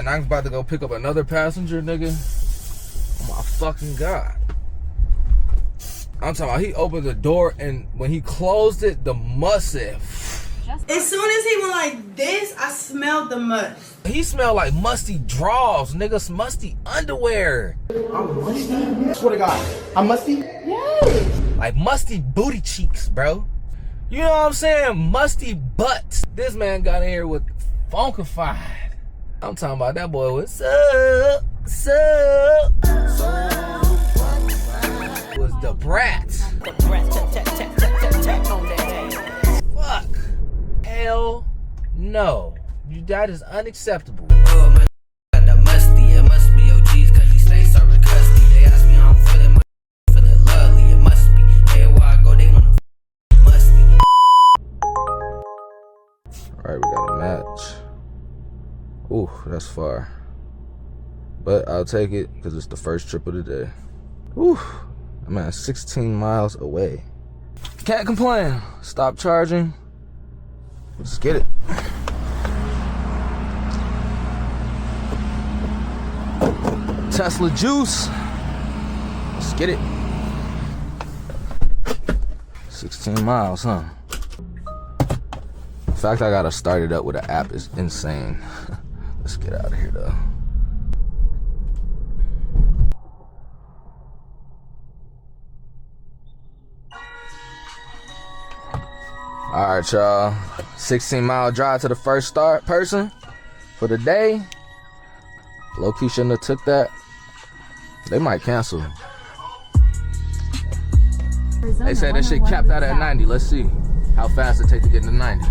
and I'm about to go pick up another passenger, nigga. Oh my fucking God. I'm talking about he opened the door, and when he closed it, the must said. As soon as he went like this, I smelled the must. He smelled like musty drawers, niggas, musty underwear. I'm musty? I swear to God, I'm musty? Yes. Like musty booty cheeks, bro. You know what I'm saying? Musty butts. This man got in here with funkified. I'm talking about that boy with sup. Was the brats. Fuck. Hell no. That is unacceptable. Oh my God, that musty. It must be OGs cause these snakes are custody. They ask me how I'm feeling, my feeling lovely. It must be. Everywhere I go, they wanna musty. Alright, we got a match. Ooh, that's far. But I'll take it because it's the first trip of the day. Ooh, I'm at 16 miles away. Can't complain. Stop charging. Let's get it. Tesla juice. Let's get it. 16 miles, huh? The fact I gotta start it up with an app is insane. Let's get out of here though. All right, y'all. 16-mile drive to the first person for the day. Low-key shouldn't have took that. They might cancel. They said that shit capped out at 90. Let's see how fast it takes to get to 90.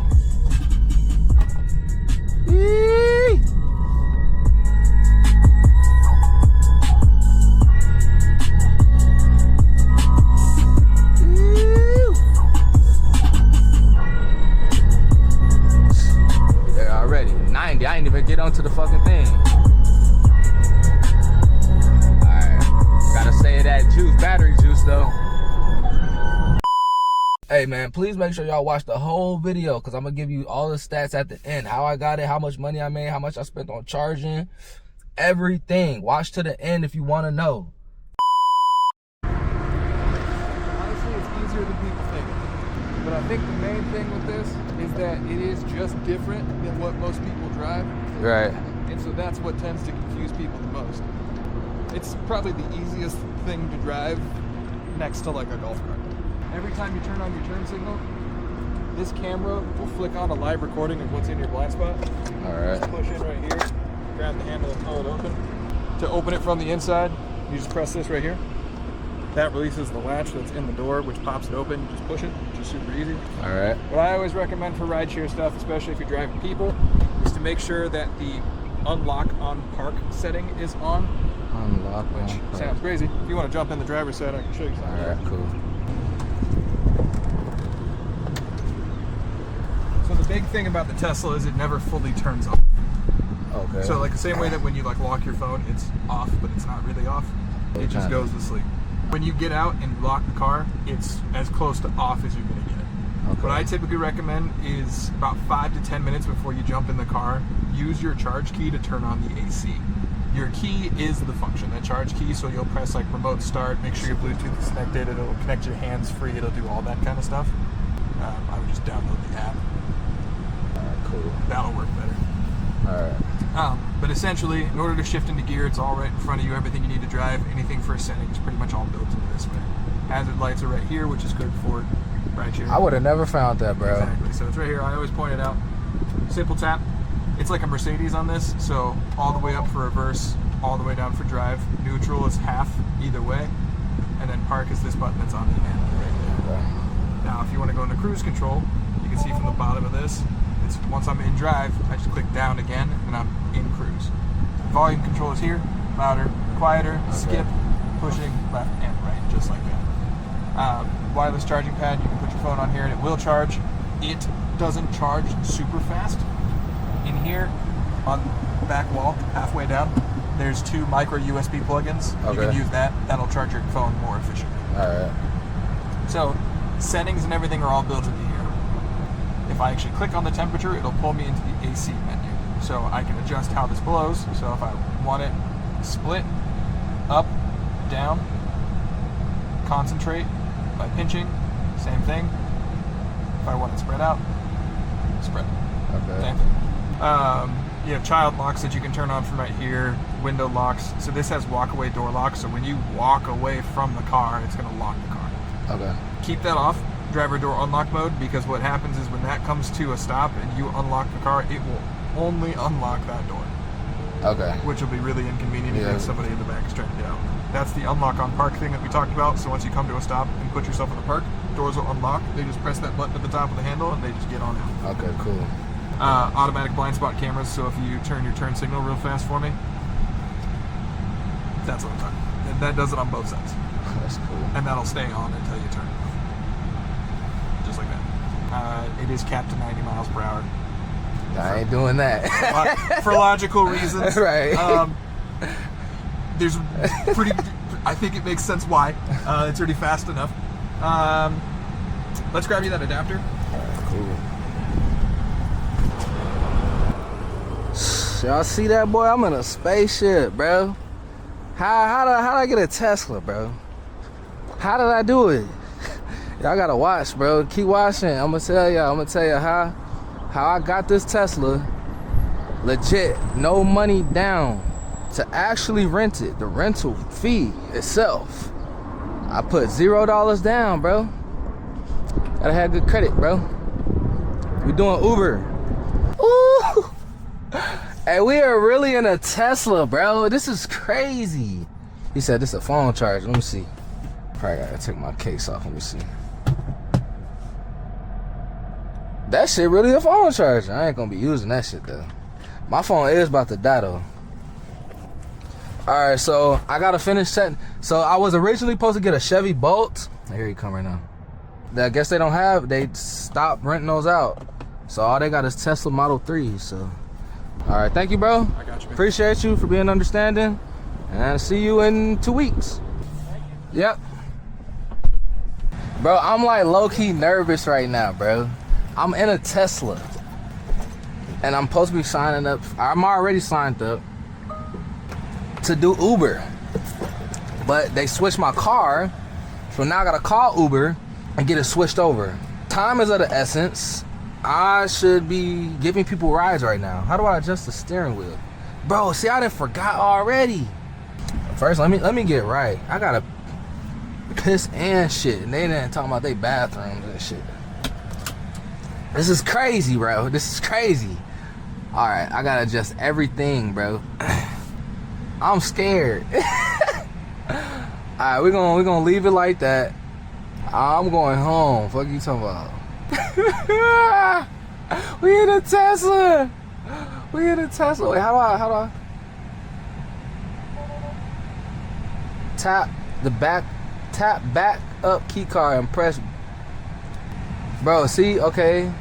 Yee! They're already 90. I ain't even get onto the fucking thing. Alright. Gotta say that juice, battery juice though. Hey man, please make sure y'all watch the whole video because I'm gonna give you all the stats at the end. How I got it, how much money I made, how much I spent on charging, everything. Watch to the end if you want to know. Honestly, it's easier than people think. But I think the main thing with this is that it is just different than what most people drive. Right. And so that's what tends to confuse people the most. It's probably the easiest thing to drive next to like a golf cart. Every time you turn on your turn signal, this camera will flick on a live recording of what's in your blind spot. All right. Just push in right here, grab the handle and pull it open. To open it from the inside, you just press this right here. That releases the latch that's in the door, which pops it open. You just push it, which is super easy. All right. What I always recommend for rideshare stuff, especially if you're driving people, is to make sure that the unlock on park setting is on. Unlock on Which park. sounds crazy. If you want to jump in the driver's side, I can show you something. All right, cool. So the big thing about the Tesla is it never fully turns off. Okay. So like the same way that when you like lock your phone, it's off, but it's not really off. It just goes to sleep. When you get out and lock the car, it's as close to off as you're gonna get it. Okay. What I typically recommend is about 5 to 10 minutes before you jump in the car, use your charge key to turn on the AC. Your key is the function, that charge key, so you'll press like remote start, make sure your Bluetooth is connected, it'll connect your hands free, it'll do all that kind of stuff. I would just download the app. Cool. That'll work better. All right. But essentially, in order to shift into gear, it's all right in front of you. Everything you need to drive, anything for a setting is pretty much all built into this way. Hazard lights are right here, which is good for rideshare. I would have never found that, bro. Exactly. So it's right here. I always point it out. Simple tap. It's like a Mercedes on this. So all the way up for reverse, all the way down for drive. Neutral is half either way. And then park is this button that's on the end right there. Okay. Now, if you want to go into cruise control, you can see from the bottom of this, it's once I'm in drive, I just click down again, and I'm in cruise. Volume control is here, louder, quieter, skip, pushing left and right, just like that. Wireless charging pad, you can put your phone on here and it will charge. It doesn't charge super fast. In here, on the back wall, halfway down, there's 2 micro USB plugins. Okay. You can use that. That'll charge your phone more efficiently. All right. So, settings and everything are all built into here. If I actually click on the temperature, it'll pull me into the AC menu. so I can adjust how this blows. So if I want it split, up, down, concentrate by pinching, same thing. If I want it spread out, spread. Okay. Same thing. You have child locks that you can turn on from right here, window locks. So this has walk-away door locks, so when you walk away from the car, it's gonna lock the car. Okay. Keep that off, driver door unlock mode, because what happens is when that comes to a stop and you unlock the car, it will only unlock that door. Okay. Which will be really inconvenient if somebody in the back is trying to get out. That's the unlock on park thing that we talked about. So once you come to a stop and put yourself in the park, doors will unlock. They just press that button at the top of the handle and they just get on out. Okay, cool. Automatic blind spot cameras, so if you turn your turn signal real fast for me, that's what I'm talking about. And that does it on both sides. That's cool. And that'll stay on until you turn. Just like that. It is capped to 90 miles per hour. I ain't doing that. For logical reasons. Right. There's pretty, I think it makes sense why. It's already fast enough. Let's grab you that adapter. Cool. Y'all see that, boy? I'm in a spaceship, bro. How did I get a Tesla, bro? How did I do it? Y'all gotta watch, bro. Keep watching. I'm gonna tell you how I got this Tesla. Legit, no money down to actually rent it. The rental fee itself, I put $0 down, bro. Gotta have good credit, bro. We doing Uber. Ooh. Hey, we are really in a Tesla, bro. This is crazy. He said this is a phone charger. Let me see. Probably gotta take my case off. Let me see. That shit really a phone charger. I ain't gonna be using that shit though. My phone is about to die though. Alright, so I gotta finish setting. So I was originally supposed to get a Chevy Bolt. Here you come right now. I guess they don't have, they stopped renting those out. So all they got is Tesla Model 3. So alright, thank you, bro. I got you, man. Appreciate you for being understanding. And I'll see you in 2 weeks. Yep. Bro, I'm like low-key nervous right now, bro. I'm in a Tesla. And I'm supposed to be signing up. I'm already signed up to do Uber. But they switched my car. So now I gotta call Uber and get it switched over. Time is of the essence. I should be giving people rides right now. How do I adjust the steering wheel? Bro, see, I done forgot already. First, let me get right. I gotta piss and shit. And they didn't talk about their bathrooms and shit. This is crazy, bro. This is crazy. All right, I gotta adjust everything, bro. I'm scared. All right, we're gonna leave it like that. I'm going home. Fuck you talking about? We in a Tesla. We in a Tesla. Wait, how do I tap back up key card and press. Bro, see, okay.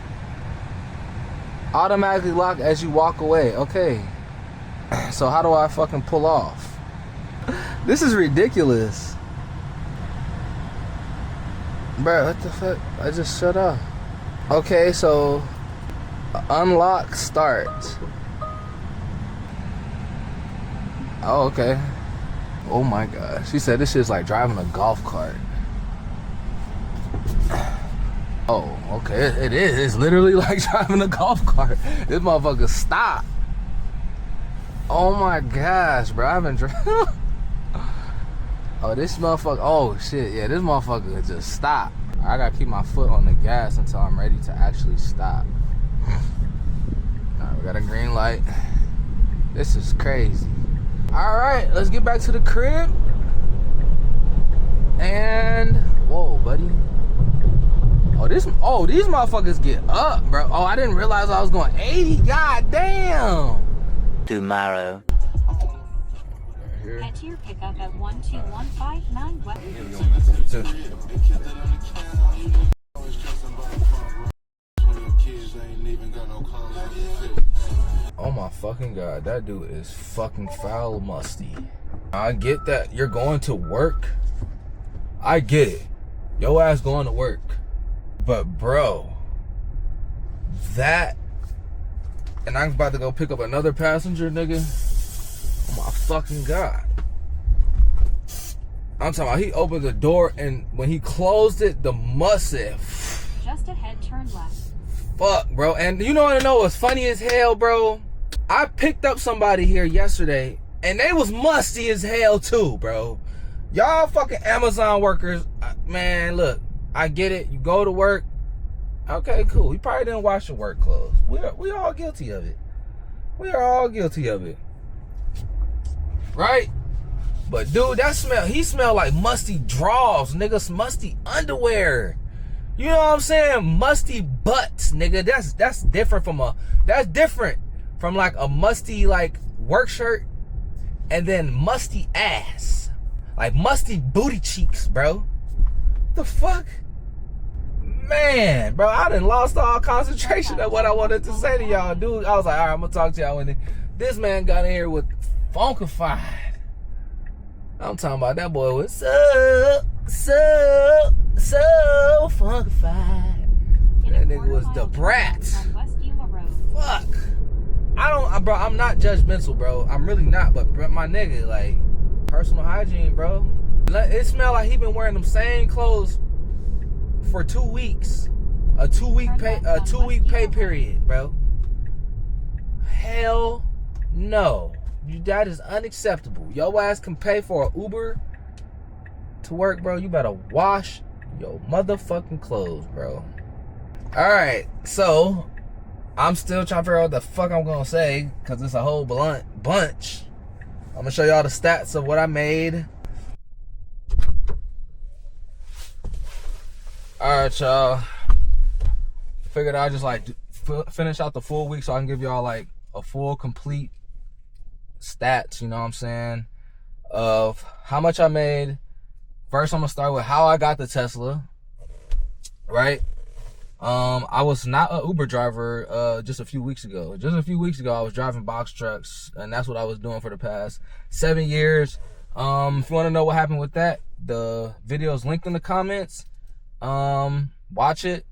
Automatically lock as you walk away. Okay. So how do I fucking pull off? This is ridiculous. Bro, what the fuck? I just shut off. Okay, so unlock start. Oh, okay. Oh my gosh. She said this shit's like driving a golf cart. Oh, okay. It is. It's literally like driving a golf cart. This motherfucker stop. Oh my gosh, bro. I've been driving. Oh, this motherfucker. Oh shit. Yeah, this motherfucker just stop. I gotta keep my foot on the gas until I'm ready to actually stop. Alright, we got a green light. This is crazy. Alright, let's get back to the crib. And whoa, buddy. Oh, these motherfuckers get up, bro. Oh, I didn't realize I was going 80. God damn. Tomorrow. Head to your pickup at 12159 West. Oh my fucking god, that dude is fucking foul musty. I get that you're going to work. I get it. Your ass going to work. But bro, that And I'm about to go pick up another passenger, nigga. Oh my fucking God. I'm talking about he opened the door and when he closed it, the must said, Just ahead, turn left. fuck, bro. And you know what I know what's funny as hell, bro? I picked up somebody here yesterday and they was musty as hell too, bro. Y'all fucking Amazon workers, man, look, I get it. You go to work. Okay, cool. You probably didn't wash your work clothes. We all guilty of it. We are all guilty of it. Right? But dude, that smell, he smelled like musty drawers, nigga, musty underwear. You know what I'm saying? Musty butts, nigga. That's different from like a musty like work shirt and then musty ass. Like musty booty cheeks, bro. The fuck? Man, bro, I done lost all concentration of what I wanted to say to y'all, dude. I was like, all right, I'm gonna talk to y'all when this man got in here with funkified. I'm talking about that boy was so funkified. That nigga was the brat. Fuck. Bro, I'm not judgmental, bro. I'm really not, but my nigga, like, personal hygiene, bro. It smelled like he been wearing them same clothes for 2 weeks. A 2 week pay period, bro. Hell no. That is unacceptable. Your ass can pay for an Uber to work, bro. You better wash your motherfucking clothes, bro. Alright, so I'm still trying to figure out what the fuck I'm gonna say, because it's a whole bunch. I'm gonna show y'all the stats of what I made. Alright, y'all. Figured I'd just like finish out the full week so I can give y'all like a full complete stats, you know what I'm saying, of how much I made. First, I'm gonna start with how I got the Tesla, right? I was not an Uber driver just a few weeks ago. Just a few weeks ago, I was driving box trucks, and that's what I was doing for the past 7 years. If you want to know what happened with that, the video is linked in the comments. Watch it.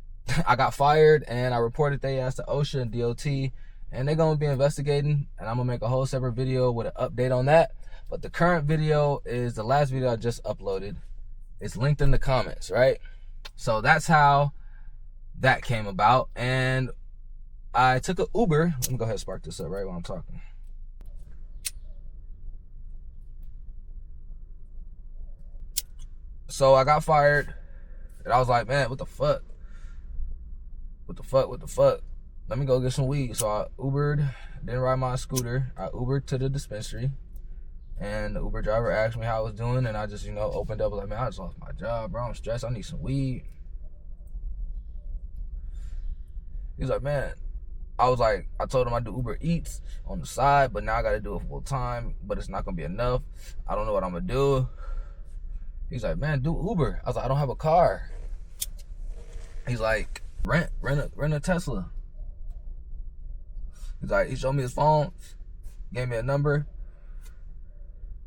I got fired, and I reported they asked to OSHA and DOT, and they're gonna be investigating, and I'm gonna make a whole separate video with an update on that. But the current video is the last video I just uploaded. It's linked in the comments, right? So that's how that came about. And I took an Uber. Let me go ahead and spark this up right while I'm talking. So I got fired, and I was like, man, what the fuck? What the fuck? Let me go get some weed. So I Ubered, didn't ride my scooter. I Ubered to the dispensary, and the Uber driver asked me how I was doing, and I just, you know, opened up like, man, I just lost my job, bro. I'm stressed. I need some weed. He's like, man. I was like, I told him I do Uber Eats on the side, but now I got to do it full time, but it's not going to be enough. I don't know what I'm going to do. He's like, man, do Uber. I was like, I don't have a car. He's like, rent a Tesla. He's like, he showed me his phone, gave me a number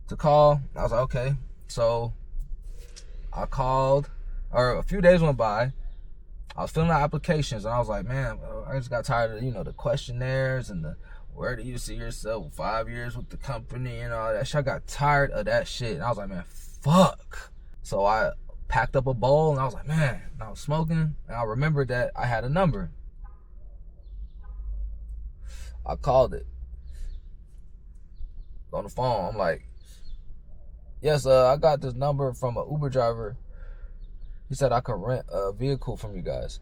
to call. I was like, okay. So I called, or a few days went by. I was filling out applications, and I was like, man, I just got tired of, you know, the questionnaires and the where do you see yourself 5 years with the company and all that shit. I got tired of that shit. And I was like, man, fuck. So I packed up a bowl, and I was like, man, and I was smoking, and I remembered that I had a number. I called it on the phone. I'm like, yes, I got this number from an Uber driver. He said I could rent a vehicle from you guys.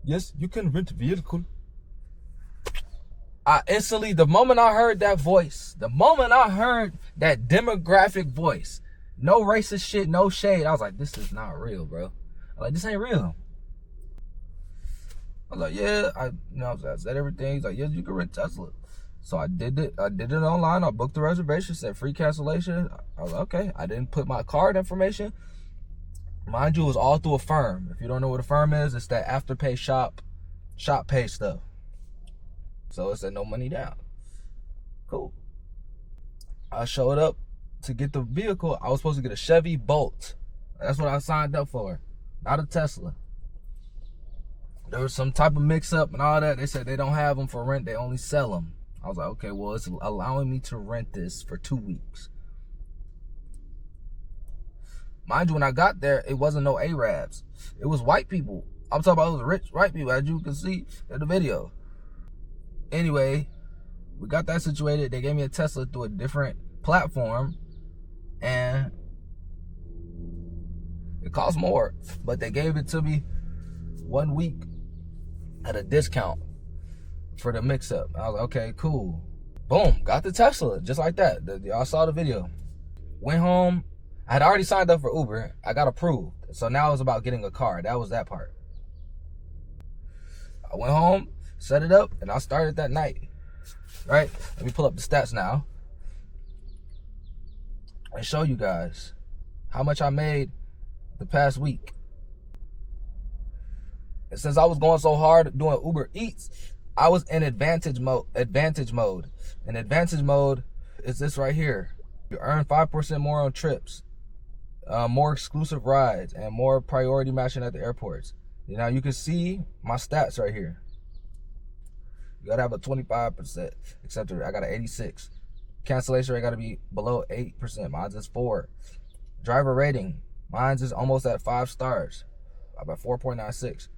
Yes, you can rent a vehicle. I instantly, the moment I heard that voice, the moment I heard that demographic voice, no racist shit, no shade, I was like, this is not real, bro. I'm like, this ain't real. I was like, yeah, I said everything. He's like, yes, you can rent Tesla. So I did it. I did it online. I booked the reservation, said free cancellation. I was like, okay. I didn't put my card information. Mind you, it was all through a firm. If you don't know what a firm is, it's that afterpay shop pay stuff. So it said no money down. Cool. I showed up to get the vehicle. I was supposed to get a Chevy Bolt. That's what I signed up for, not a Tesla. there was some type of mix-up and all that. They said they don't have them for rent. They only sell them. I was like, okay, well, it's allowing me to rent this for 2 weeks. Mind you, when I got there, it wasn't no Arabs. It was white people. I'm talking about it was rich white people, as you can see in the video. Anyway, we got that situated. They gave me a Tesla through a different platform, and it cost more, but they gave it to me 1 week at a discount for the mix-up. I was like, okay, cool. Boom, got the Tesla, just like that. Y'all saw the video. Went home. I had already signed up for Uber. I got approved. So now it's about getting a car. That was that part. I went home, set it up, and I started that night. Right? Let me pull up the stats now and show you guys how much I made the past week. And since I was going so hard doing Uber Eats, I was in advantage mode. And advantage mode is this right here. You earn 5% more on trips, more exclusive rides, and more priority matching at the airports. Now you can see my stats right here. You gotta have a 25% accepted rate. I got an 86. Cancellation rate gotta be below 8%. Mine's is 4. Driver rating. Mine's is almost at 5 stars. I'm at 4.96.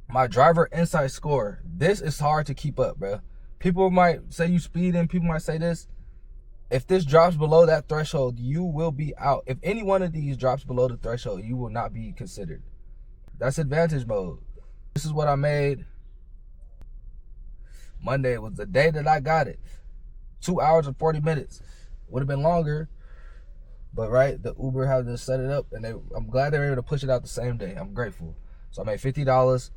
My driver insight score. This is hard to keep up, bro. People might say you speeding. People might say this. If this drops below that threshold, you will be out. If any one of these drops below the threshold, you will not be considered. That's advantage mode. This is what I made. Monday was the day that I got it. 2 hours and 40 minutes. Would have been longer, but right, the Uber had to set it up, and I'm glad they were able to push it out the same day. I'm grateful. So I made $50.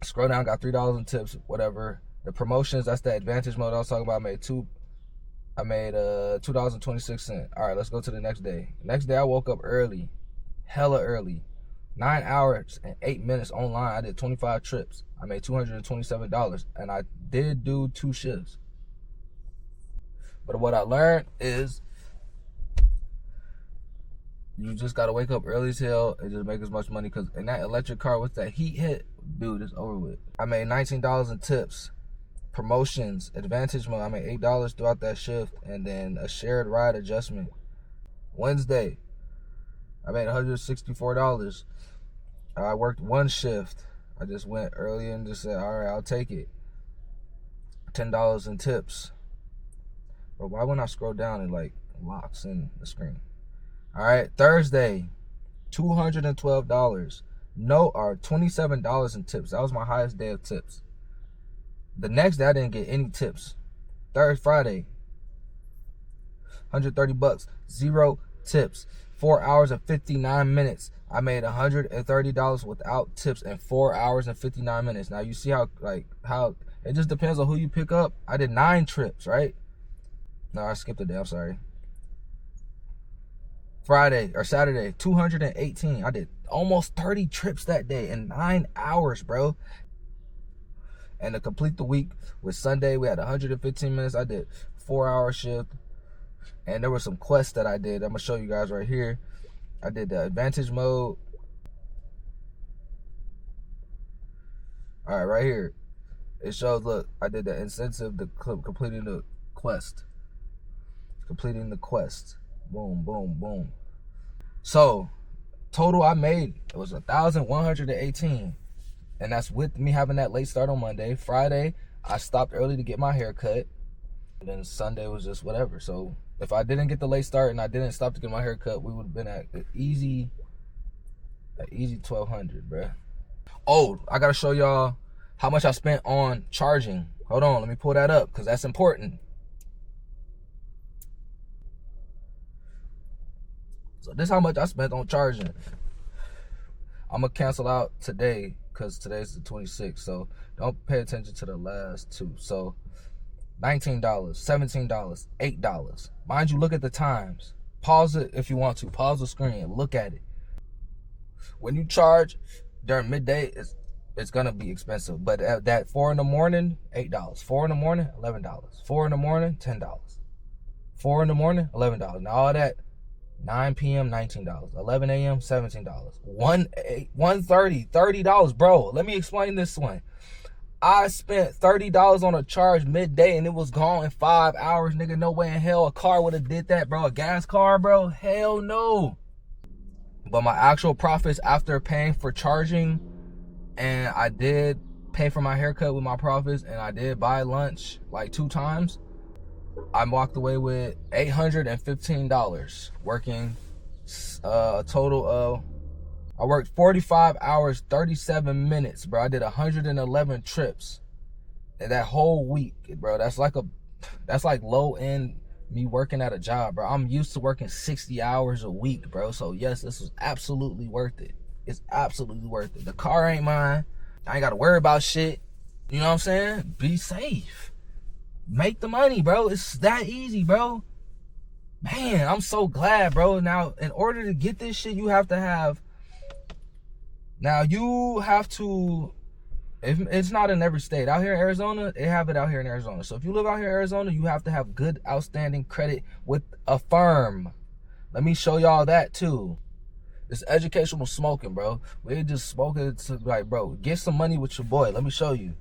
Scroll down, got $3 in tips, whatever. The promotions, that's the advantage mode I was talking about. I made $2.26. All right, let's go to the next day. Next day I woke up early, hella early. 9 hours and 8 minutes online. I did 25 trips. I made $227, and I did do 2 shifts. But what I learned is you just gotta wake up early as hell and just make as much money, because in that electric car with that heat hit, dude, it's over with. I made $19 in tips, promotions, advantage mode. I made $8 throughout that shift, and then a shared ride adjustment. Wednesday, I made $164. I worked 1 shift. I just went early and just said, all right, I'll take it. $10 in tips. But why when I scroll down, it like locks in the screen? All right, Thursday, $212. $27 in tips. That was my highest day of tips. The next day, I didn't get any tips. Friday, $130, 0 tips. 4 hours and 59 minutes. I made $130 without tips in 4 hours and 59 minutes. Now you see how it just depends on who you pick up. I did 9 trips, right? No, I skipped a day. I'm sorry. Friday or Saturday, 218. I did almost 30 trips that day in 9 hours, bro. And to complete the week with Sunday, we had 115 minutes. I did 4-hour shift. And there were some quests that I did. I'm going to show you guys right here. I did the advantage mode. All right, right here. It shows, look, I did the incentive, completing the quest. Completing the quest. Boom, boom, boom. So, total I made, it was 1,118. And that's with me having that late start on Monday. Friday, I stopped early to get my hair cut. And then Sunday was just whatever. So, if I didn't get the late start and I didn't stop to get my hair cut, we would have been at an easy 1,200, bruh. Oh, I gotta show y'all how much I spent on charging. Hold on, let me pull that up, because that's important. So this is how much I spent on charging. I'm gonna cancel out today, because today's the 26th, so don't pay attention to the last 2. So $19, $17, $8. Mind you, look at the times. Pause it if you want to. Pause the screen. Look at it. When you charge during midday, it's gonna be expensive. But at that 4 in the morning, $8. 4 in the morning, $11. 4 in the morning, $10. 4 in the morning, $11. Now all that 9 p.m., $19. 11 a.m., $17. 1:30, $30. Bro, let me explain this one. I spent $30 on a charge midday and it was gone in 5 hours, nigga. No way in hell a car would have did that, bro. A gas car, bro? Hell no. But my actual profits after paying for charging, and I did pay for my haircut with my profits, and I did buy lunch like 2 times, I walked away with $815 working a total of, I worked 45 hours, 37 minutes, bro. I did 111 trips in that whole week, bro. That's like low end me working at a job, bro. I'm used to working 60 hours a week, bro. So yes, this was absolutely worth it. It's absolutely worth it. The car ain't mine. I ain't got to worry about shit. You know what I'm saying? Be safe. Make the money, bro. It's that easy, bro. Man, I'm so glad, bro. Now, in order to get this shit, you have to have, if it's not in every state. Out here in Arizona, they have it out here in Arizona. So if you live out here in Arizona, you have to have good, outstanding credit with a firm. Let me show y'all that too. It's educational smoking, bro. We ain't just smoking to, like, bro, get some money with your boy. Let me show you.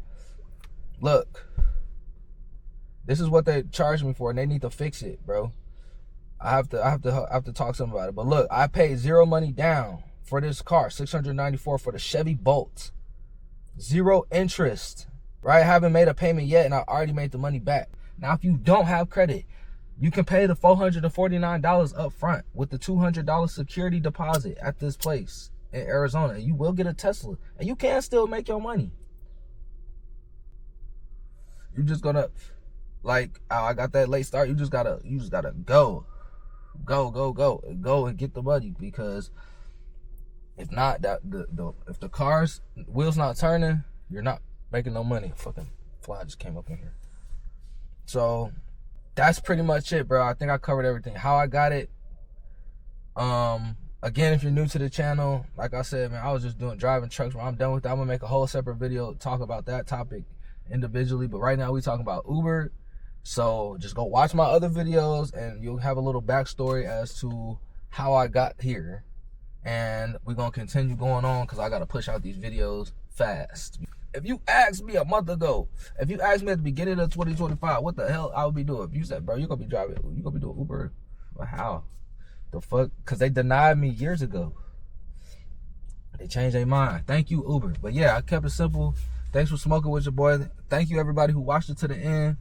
Look. This is what they charged me for, and they need to fix it, bro. I have to talk to them about it. But look, I paid zero money down for this car, $694 for the Chevy Bolt. Zero interest, right? I haven't made a payment yet, and I already made the money back. Now, if you don't have credit, you can pay the $449 up front with the $200 security deposit at this place in Arizona. You will get a Tesla, and you can still make your money. You just gonna, like, oh, I got that late start. You just gotta go and get the money, because if not, if the car's wheels not turning, you're not making no money. Fucking fly just came up in here. So that's pretty much it, bro. I think I covered everything. How I got it. Again, if you're new to the channel, like I said, man, I was just driving trucks. When I'm done with that, I'm gonna make a whole separate video talk about that topic individually. But right now we talking about Uber. So just go watch my other videos and you'll have a little backstory as to how I got here. And we're going to continue going on because I got to push out these videos fast. If you asked me a month ago, if you asked me at the beginning of 2025, what the hell I would be doing? If you said, bro, you're going to be driving, you're going to be doing Uber. Well, how? The fuck? Because they denied me years ago. They changed their mind. Thank you, Uber. But yeah, I kept it simple. Thanks for smoking with your boy. Thank you, everybody who watched it to the end.